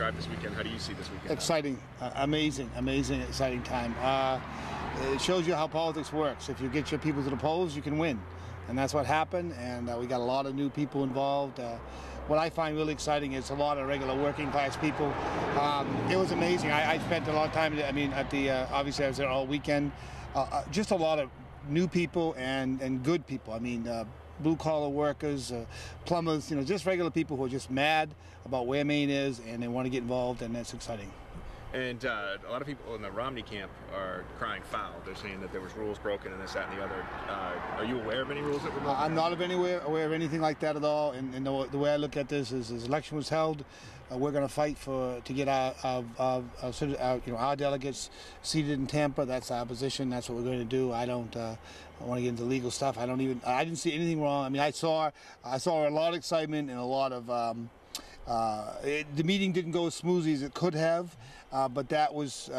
describe this weekend? How do you see this weekend? Exciting, amazing, exciting time. It shows you how politics works. If you get your people to the polls, you can win. And that's what happened, and we got a lot of new people involved. What I find really exciting is a lot of regular working class people. It was amazing. I spent a lot of time, at the, obviously I was there all weekend. Just a lot of new people and good people. Blue collar workers, plumbers, just regular people who are just mad about where Maine is and they want to get involved, and that's exciting. And a lot of people in the Romney camp are crying foul. They're saying that there was rules broken and this, that, and the other. Are you aware of any rules that were broken? I'm not aware of anything like that at all. And the way I look at this is, this election was held. We're going to fight to get our delegates seated in Tampa. That's our position. That's what we're going to do. I don't want to get into legal stuff. I didn't see anything wrong. I saw a lot of excitement and a lot of. The meeting didn't go as smoothly as it could have, but that was,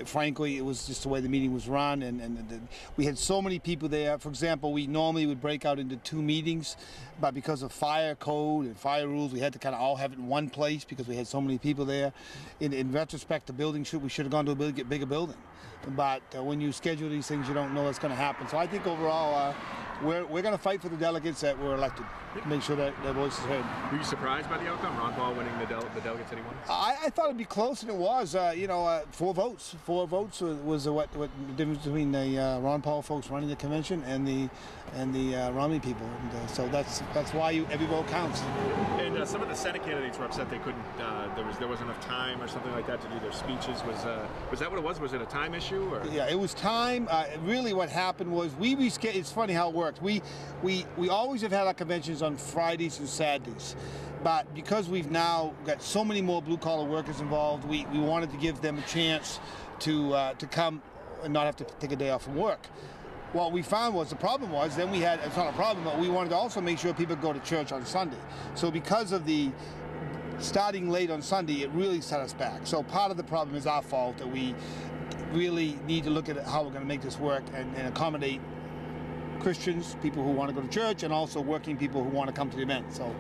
frankly, it was just the way the meeting was run, and we had so many people there. For example, we normally would break out into 2 meetings, but because of fire code and fire rules, we had to kind of all have it in one place because we had so many people there. In retrospect, the building we should have gone to a bigger building. But when you schedule these things, you don't know what's going to happen. So I think overall, we're going to fight for the delegates that were elected, to make sure that their voice is heard. Were you surprised by the outcome? Ron Paul winning the delegates that he won? I thought it'd be close, and it was. 4 votes. 4 votes was what the difference between the Ron Paul folks running the convention and the Romney people, and so that's why every vote counts. And some of the Senate candidates were upset they couldn't. There wasn't enough time or something like that to do their speeches. Was that what it was? Was it a time issue? Or? Yeah, it was time. Really, what happened was it's funny how it worked. We always have had our conventions on Fridays and Saturdays, but because we've now got so many more blue-collar workers involved, we wanted to give them a chance to come and not have to take a day off from work. What we found was, the problem was, then we had, it's not a problem, but we wanted to also make sure people go to church on Sunday. So because of the starting late on Sunday, it really set us back. So part of the problem is our fault, that we really need to look at how we're going to make this work and accommodate Christians, people who want to go to church, and also working people who want to come to the event. So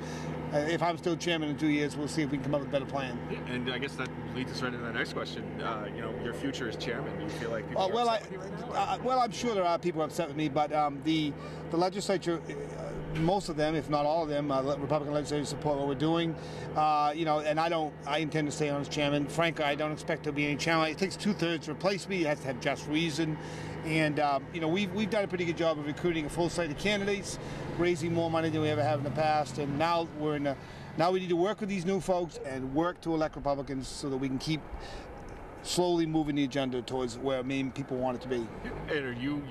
if I'm still chairman in 2 years, we'll see if we can come up with a better plan. Yeah, and I guess that leads us right into the next question. Your future as chairman, do you feel like people are upset with you right now? Well, I'm sure there are people upset with me, but the legislature, most of them, if not all of them, Republican legislators support what we're doing. And I intend to stay on as chairman. Frankly, I don't expect there'll be any challenge. It takes 2/3 to replace me. It has to have just reason. And we've done a pretty good job of recruiting a full slate of candidates, raising more money than we ever have in the past, and now now we need to work with these new folks and work to elect Republicans so that we can keep slowly moving the agenda towards where Maine people want it to be. And are you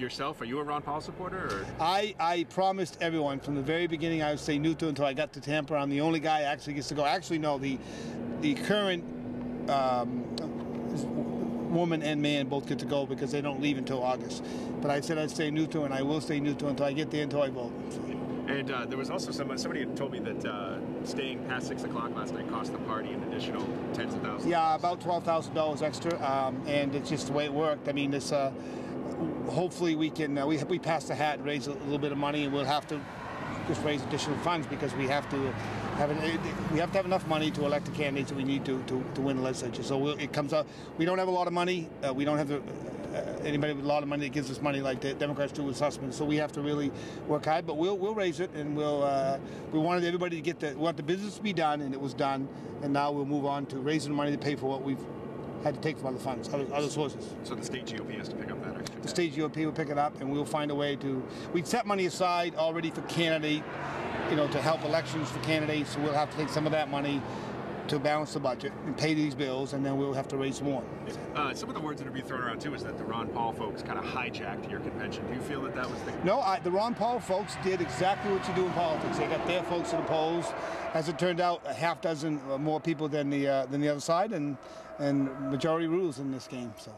a Ron Paul supporter? Or? I promised everyone from the very beginning I would stay neutral until I got to Tampa. I'm the only guy who actually gets to go. Actually, no, the current woman and man both get to go because they don't leave until August. But I said I'd stay neutral, and I will stay neutral until I get there, until I vote. So. And there was also somebody had told me that staying past 6 o'clock last night cost the party an additional tens of thousands. Yeah, about $12,000 extra, and it's just the way it worked. This hopefully we can we pass the hat and raise a little bit of money, and we'll have to just raise additional funds because we have to have enough money to elect the candidates that we need to win the legislature. So it comes out. We don't have a lot of money. We don't have anybody with a lot of money that gives us money like the Democrats do with Sussman. So we have to really work hard. But we'll raise it, and we wanted everybody to we want the business to be done, and it was done. And now we'll move on to raising the money to pay for what we've had to take from other funds, other sources. So the state GOP has to pick up that extra. The state GOP will pick it up, and we'll find a way to. We'd set money aside already for candidate, to help elections for candidates. So we'll have to take some of that money to balance the budget and pay these bills, and then we'll have to raise more. Some of the words that are being thrown around too is that the Ron Paul folks kind of hijacked your convention. Do you feel that was the? No, the Ron Paul folks did exactly what you do in politics. They got their folks to the polls. As it turned out, a half dozen more people than the other side, and majority rules in this game. So.